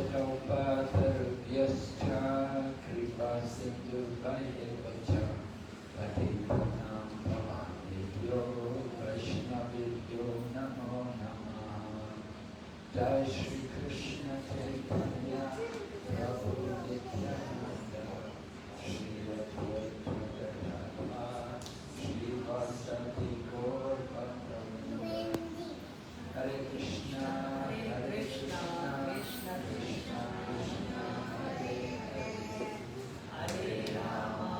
Vaishnavatarubhyascha kripa sindhubhayavacha patitanam pavanebhyo Vaishnavibhyo namo namah. Jai Shri Krishna Chaitanya Prabhu Nityananda Shri Advaita Gadadhara Shri Vasati Gaur Bhakta. Hare Krishna, Hare Krishna, Krishna Krishna, Krishna Hare Hare, Hare Rama,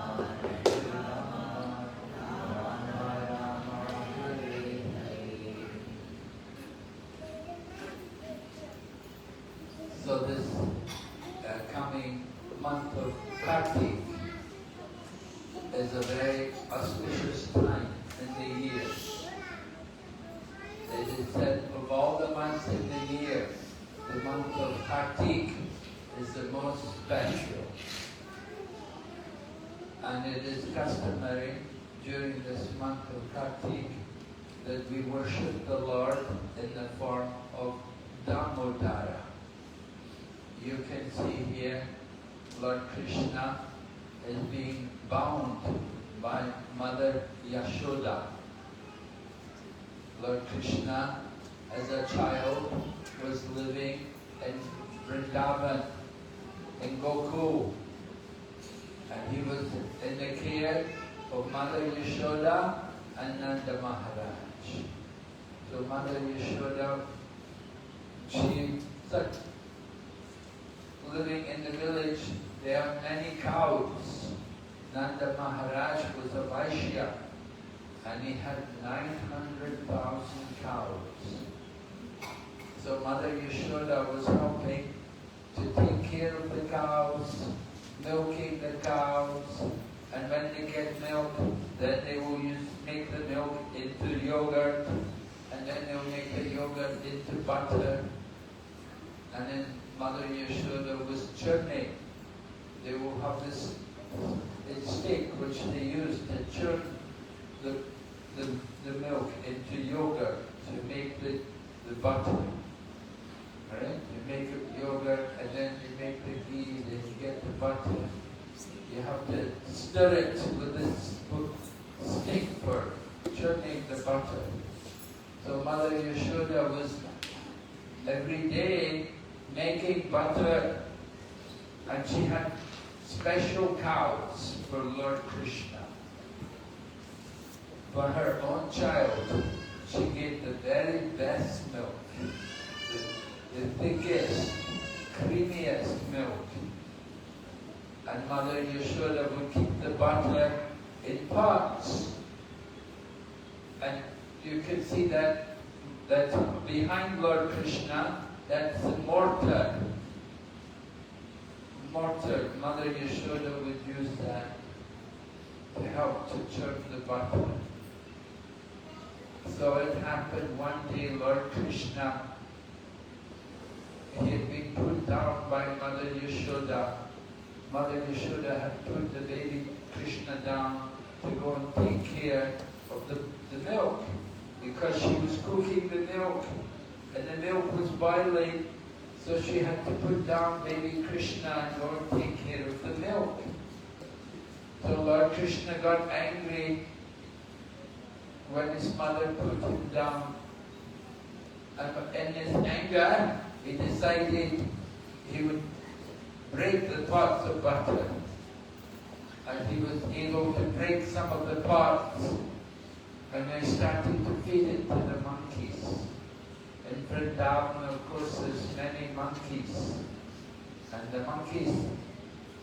Hare Rama, Rama Rama, Hare Hare. So this coming month of Kartik is a very auspicious time in the year. It is said of all the months in the year, the month of Kartik is the most special. And it is customary during this month of Kartik that we worship the Lord in the form of Damodara. You can see here Lord Krishna is being bound by Mother Yashoda. Lord Krishna, as a child, was living in Vrindavan, in Gokul, and he was in the care of Mother Yashoda and Nanda Maharaj. So Mother Yashoda, she said, living in the village, there are many cows. Nanda Maharaj was a Vaishya, and he had 900,000 cows. So Mother Yashoda was helping to take care of the cows, milking the cows, and when they get milk, then they will make the milk into yogurt, and then they'll make the yogurt into butter. And then Mother Yashoda was churning. They will have this stick which they use to churn the milk into yogurt to make the butter. Right? You make yogurt and then you make the ghee, then you get the butter. You have to stir it with this stick for churning the butter. So Mother Yashoda was every day making butter, and she had special cows for Lord Krishna. For her own child, she gave the very best milk, the thickest, creamiest milk. And Mother Yashoda would keep the butter in pots. And you can see that behind Lord Krishna, that's the mortar. Mortar, Mother Yashoda would use that to help to churn the butter. So it happened one day, Lord Krishna, he had been put down by Mother Yashoda. Mother Yashoda had put the baby Krishna down to go and take care of the milk, because she was cooking the milk and the milk was boiling, so she had to put down baby Krishna and go and take care of the milk. So Lord Krishna got angry when his mother put him down, and in his anger he decided he would break the pots of butter, and he was able to break some of the pots, and they started to feed it to the monkeys. In Vrindavan, of course, there's many monkeys, and the monkeys,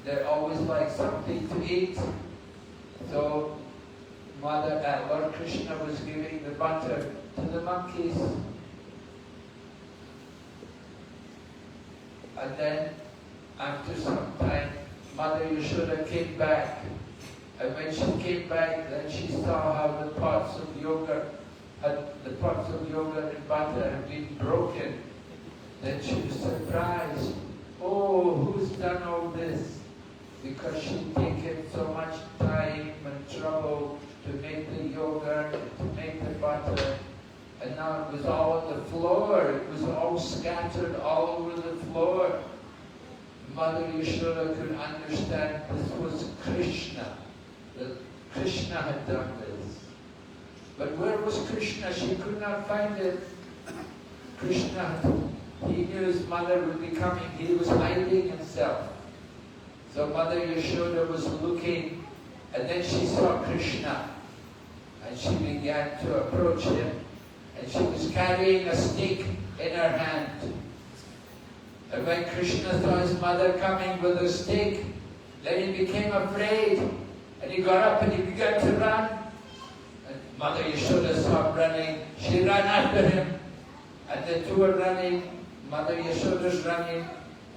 they're always like something to eat. So Lord Krishna was giving the butter to the monkeys. And then, after some time, Mother Yashoda came back. And when she came back, then she saw how the pots of yogurt and butter had been broken. Then she was surprised. Oh, who's done all this? Because she'd taken so much time and trouble to make the yogurt, to make the butter, and now it was all on the floor. It was all scattered all over the floor. Mother Yashoda could understand this was Krishna, that Krishna had done this. But where was Krishna? She could not find it. Krishna, he knew his mother would be coming. He was hiding himself. So Mother Yashoda was looking, and then she saw Krishna. And she began to approach him. And she was carrying a stick in her hand. And when Krishna saw his mother coming with a stick, then he became afraid. And he got up and he began to run. And Mother Yashoda saw him running. She ran after him. And the two are running. Mother Yashoda's running.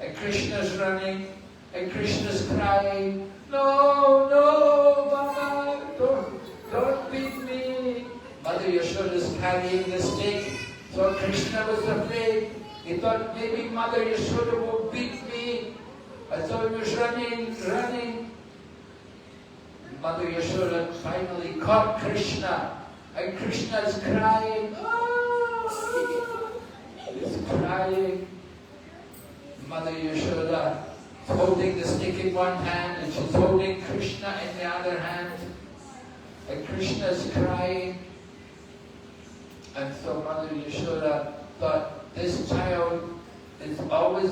And Krishna's running. And Krishna's crying, "No, no, Mama, don't beat me." Mother Yashoda's carrying the stick. So Krishna was afraid. He thought maybe Mother Yashoda will beat me. And so he was running. Mother Yashoda finally caught Krishna. And Krishna is crying. Oh! He's crying. Mother Yashoda holding the stick in one hand and she's holding Krishna in the other hand. And Krishna is crying. And so Mother Yashoda thought, this child is always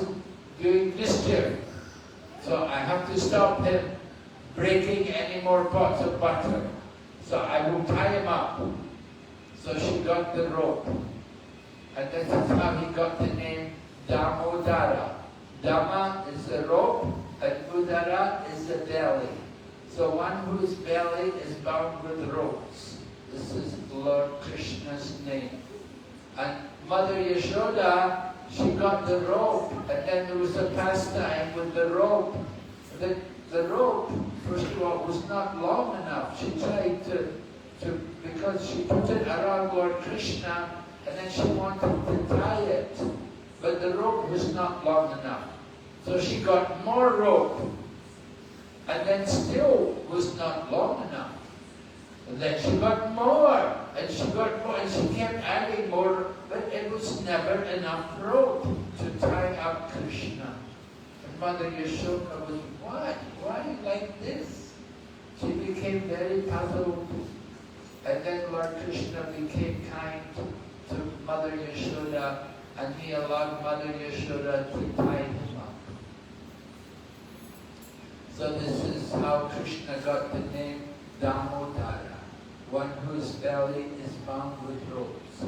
doing mischief. So I have to stop him breaking any more pots of butter. So I will tie him up. So she got the rope. And this is how he got the name Damodara. Dama is the rope and Udara is the belly. So one whose belly is bound with ropes. This is Lord Krishna's name. And Mother Yashoda, she got the rope, and then there was a pastime with the rope. The rope, first of all, was not long enough. She tried to because she put it around Lord Krishna, and then she wanted to tie it. But the rope was not long enough. So she got more rope, and then still was not long enough. And then she got more, and she got more, and she kept adding more, but it was never enough rope to tie up Krishna. And Mother Yashoda was, what? Why like this? She became very puzzled. And then Lord Krishna became kind to Mother Yashoda, and he allowed Mother Yashoda to tie him up. So this is how Krishna got the name Damodara, one whose belly is bound with ropes.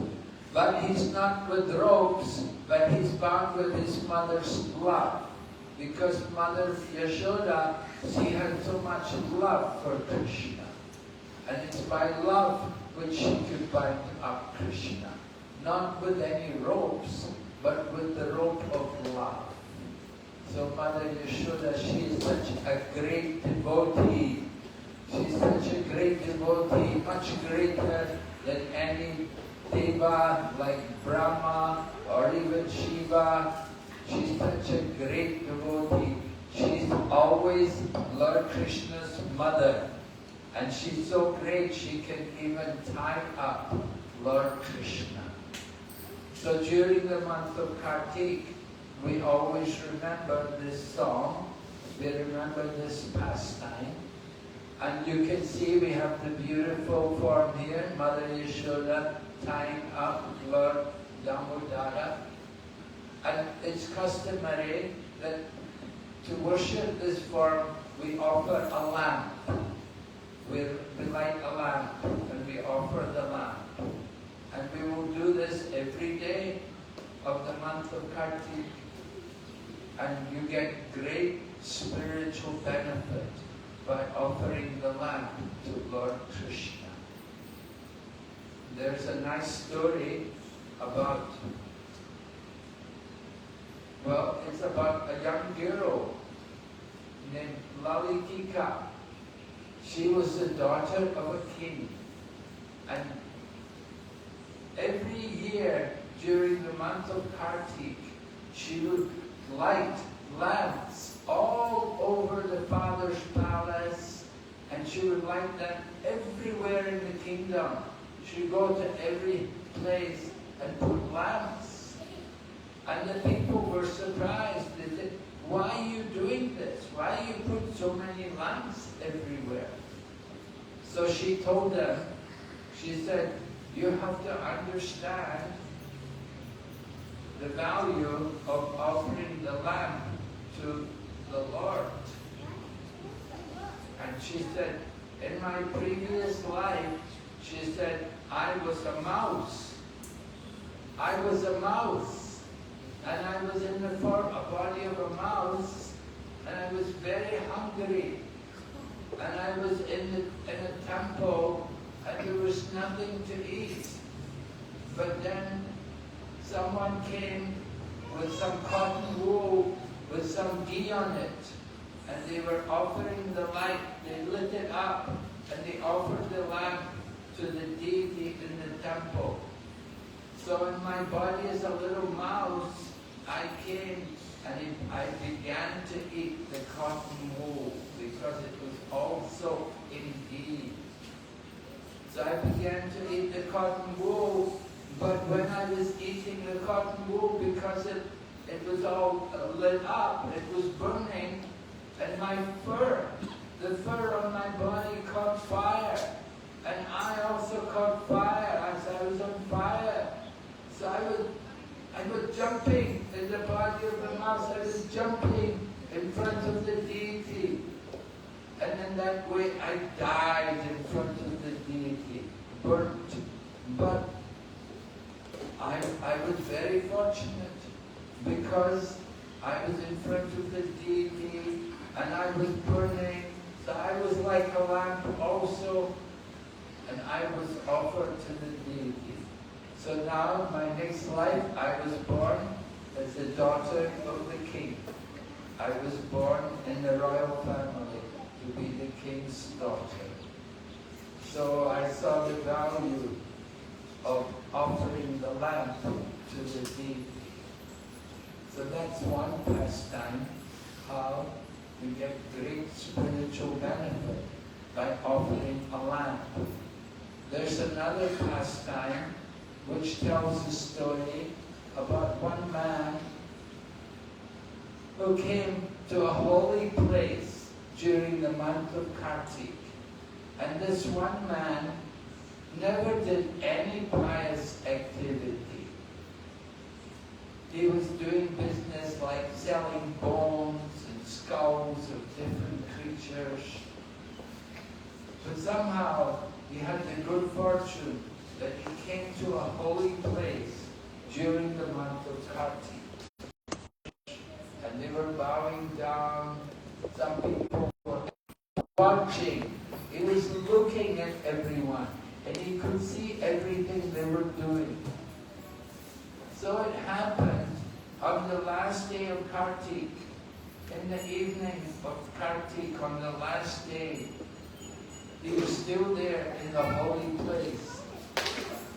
But he's not with ropes, but he's bound with his mother's love. Because Mother Yashoda, she had so much love for Krishna. And it's by love which she could bind up Krishna. Not with any ropes, but with the rope of love. So Mother Yashoda, she is such a great devotee. She's such a great devotee, much greater than any deva like Brahma or even Shiva. She's such a great devotee. She's always Lord Krishna's mother. And she's so great she can even tie up Lord Krishna. So during the month of Kartik, we always remember this song. We remember this pastime. And you can see we have the beautiful form here, Mother Yashoda tying up Lord Damodara. And it's customary that to worship this form, we offer a lamp. We light a lamp and we offer the lamp. And we will do this every day of the month of Kartik. And you get great spiritual benefit by offering the lamp to Lord Krishna. There's a nice story about, well, it's about a young girl named Lalitika. She was the daughter of a king. And every year during the month of Kartik, she would light lamps all over the father's palace, and she would light them everywhere in the kingdom. She would go to every place and put lamps. And the people were surprised. They said, why are you doing this? Why you put so many lamps everywhere? So she told them, she said, you have to understand the value of offering the lamp to the Lord. And she said, in my previous life, she said, I was a mouse. I was a mouse. And I was in the body of a mouse, and I was very hungry. And I was in a temple, and there was nothing to eat. But then someone came with some cotton wool, with some ghee on it, and they were offering the light. They lit it up, and they offered the lamp to the deity in the temple. So in my body as a little mouse, I came and I began to eat the cotton wool because it was also in ghee. So I began to eat the cotton wool, but when I was eating the cotton wool, because it was all lit up, it was burning, and my fur, the fur on my body caught fire, and I also caught fire as I was on fire. So I was jumping in the body of the mouse. I was jumping in front of the deity. And in that way I died in front of the deity, burnt. But I was very fortunate because I was in front of the deity and I was burning. So I was like a lamp also, and I was offered to the deity. So now, my next life, I was born as the daughter of the king. I was born in the royal family to be the king's daughter. So I saw the value of offering the lamp to the deity. So that's one pastime, how we get great spiritual benefit by offering a lamp. There's another pastime which tells the story about one man who came to a holy place during the month of Kartik. And this one man never did any pious activity. He was doing business like selling bones and skulls of different creatures. But somehow he had the good fortune that he came to a holy place during the month of Kartik. And they were bowing down. Some people were watching. He was looking at everyone, and he could see everything they were doing. So it happened on the last day of Kartik, in the evening of Kartik, on the last day, he was still there in the holy place.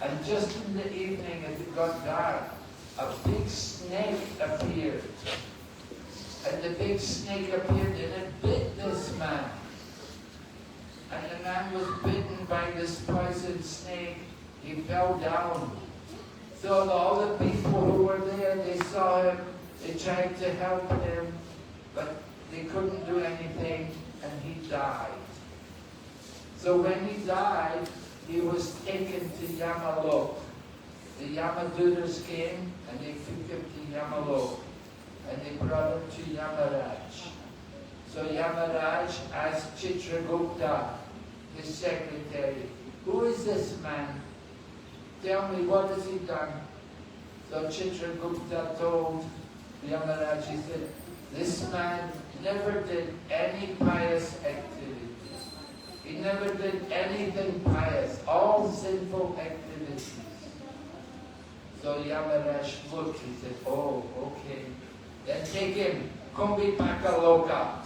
And just in the evening, as it got dark, a big snake appeared. And the big snake appeared and it bit this man. And the man was bitten by this poison snake. He fell down. So all the people who were there, they saw him, they tried to help him, but they couldn't do anything, and he died. So when he died, he was taken to Yamalok. The Yamaduttas came and they took him to Yamalok, and they brought him to Yamaraj. So Yamaraj asked Chitragupta, his secretary, who is this man? Tell me, what has he done? So Chitragupta told Yamaraj, he said, this man never did any pious activity. He never did anything pious, all sinful activities. So Yamaraj looked, he said, oh, okay. Then take him, Kumbhipakaloka.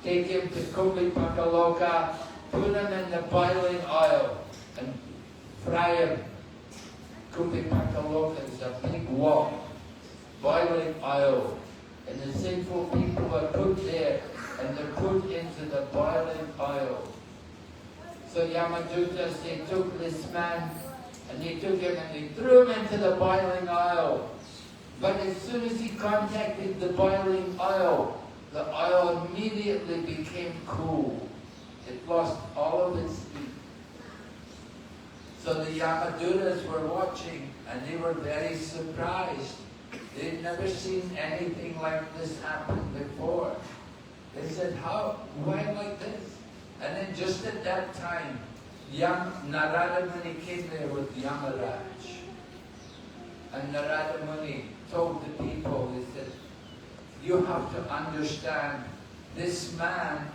Take him to Kumbhipakaloka, put him in the boiling oil, and fry him. Kumbhipakaloka is a big wok, boiling oil. And the sinful people are put there, and they're put into the boiling oil. So Yamaduttas, they took this man, and they took him and they threw him into the boiling oil. But as soon as he contacted the boiling oil, the oil immediately became cool. It lost all of its heat. So the Yamaduras were watching and they were very surprised. They'd never seen anything like this happen before. They said, how? Why like this? And then just at that time, Narada Muni came there with Yamaraj. And Narada Muni told the people, he said, you have to understand, this man,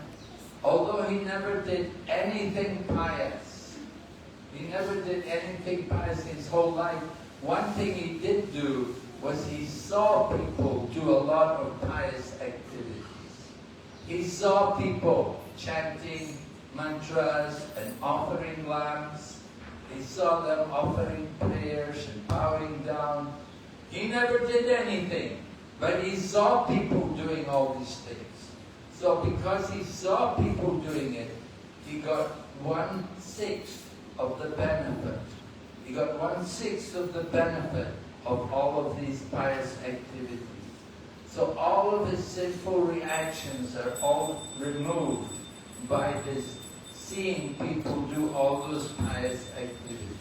although he never did anything pious, he never did anything pious his whole life, one thing he did do was he saw people do a lot of pious activities. He saw people chanting mantras and offering lamps. He saw them offering prayers and bowing down. He never did anything, but he saw people doing all these things. So because he saw people doing it, he got 1/6 of the benefit. He got 1/6 of the benefit of all of these pious activities. So all of his sinful reactions are all removed by his seeing people do all those pious activities.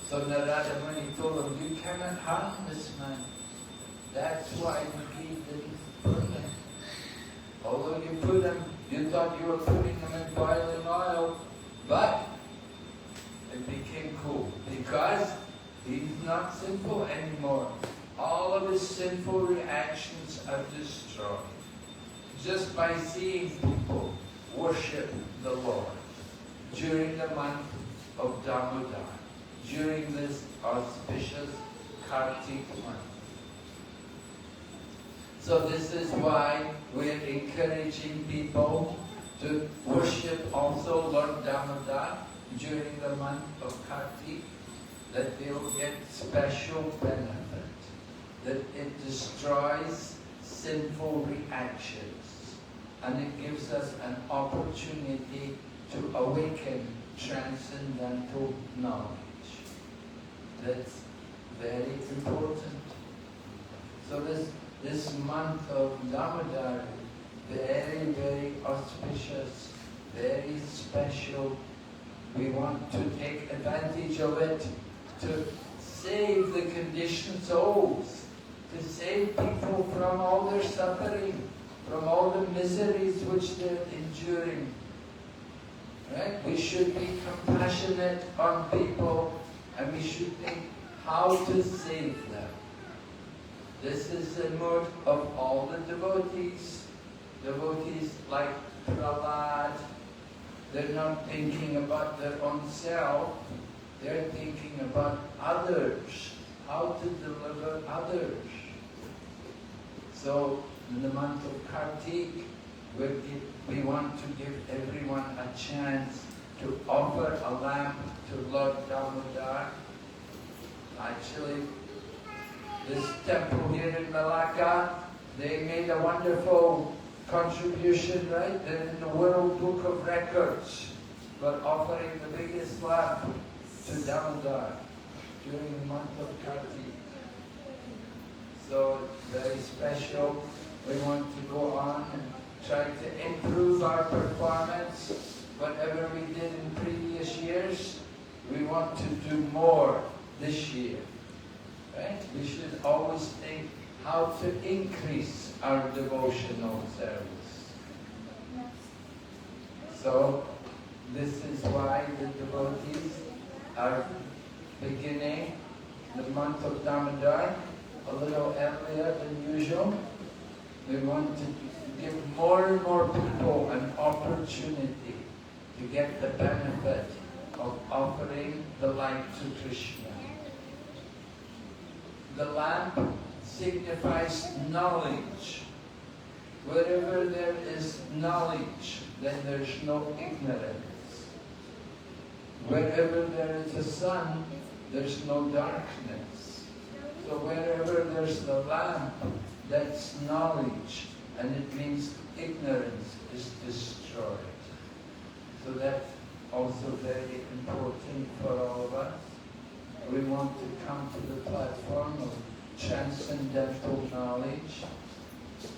So Narada Muni told him, you cannot harm this man. That's why you didn't burn him. Although you put him, you thought you were putting him in boiling oil, but it became cool because he's not sinful anymore. All of his sinful reactions are destroyed just by seeing people worship the Lord during the month of Damodara, during this auspicious Kartik month. So this is why we're encouraging people to worship also Lord Damodara during the month of Kartik, that they will get special benefit, that it destroys sinful reactions, and it gives us an opportunity to awaken transcendental knowledge. That's very important. So this month of Damodara, very, very auspicious, very special. We want to take advantage of it to save the conditioned souls, to save people from all their suffering, from all the miseries which they're enduring. Right? We should be compassionate on people, and we should think how to save them. This is the mood of all the devotees. Devotees like Prahlad, they're not thinking about their own self, they're thinking about others, how to deliver others. So in the month of Kartik, we want to give everyone a chance to offer a lamp to Lord Damodara. Actually, this temple here in Melaka, they made a wonderful contribution, right? They're in the World Book of Records for offering the biggest lamp to Damodara during the month of Kartik. So it's very special. We want to go on and try to improve our performance. Whatever we did in previous years, we want to do more this year. Right? We should always think how to increase our devotional service. So, this is why the devotees are beginning the month of Damodara a little earlier than usual. We want to give more and more people an opportunity to get the benefit of offering the light to Krishna. The lamp signifies knowledge. Wherever there is knowledge, then there's no ignorance. Wherever there is a sun, there's no darkness. So wherever there's the lamp, that's knowledge, and it means ignorance is destroyed. So that's also very important for all of us. We want to come to the platform of transcendental knowledge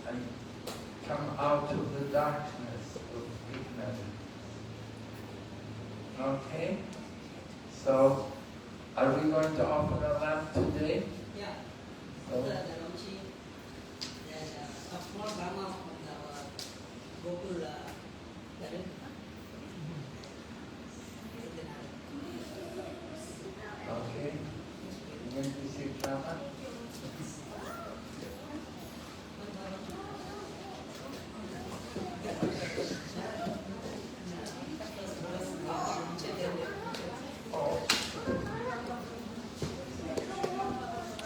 and come out of the darkness of ignorance. Okay? So, are we going to offer a lamp today? Yeah. So, okay. You going to see drama?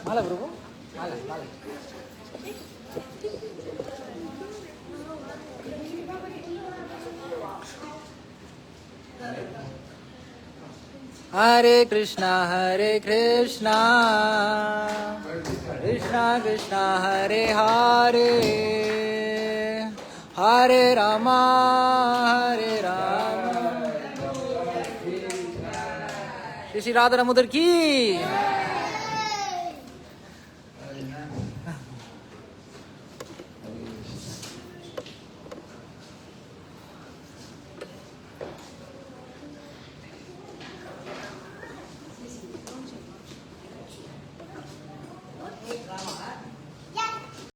Mala, bro. Mala, mala. Hare Krishna, Krishna Krishna, Hare Hare, Hare Rama, Hare Rama. Shri Radha Damodara ki.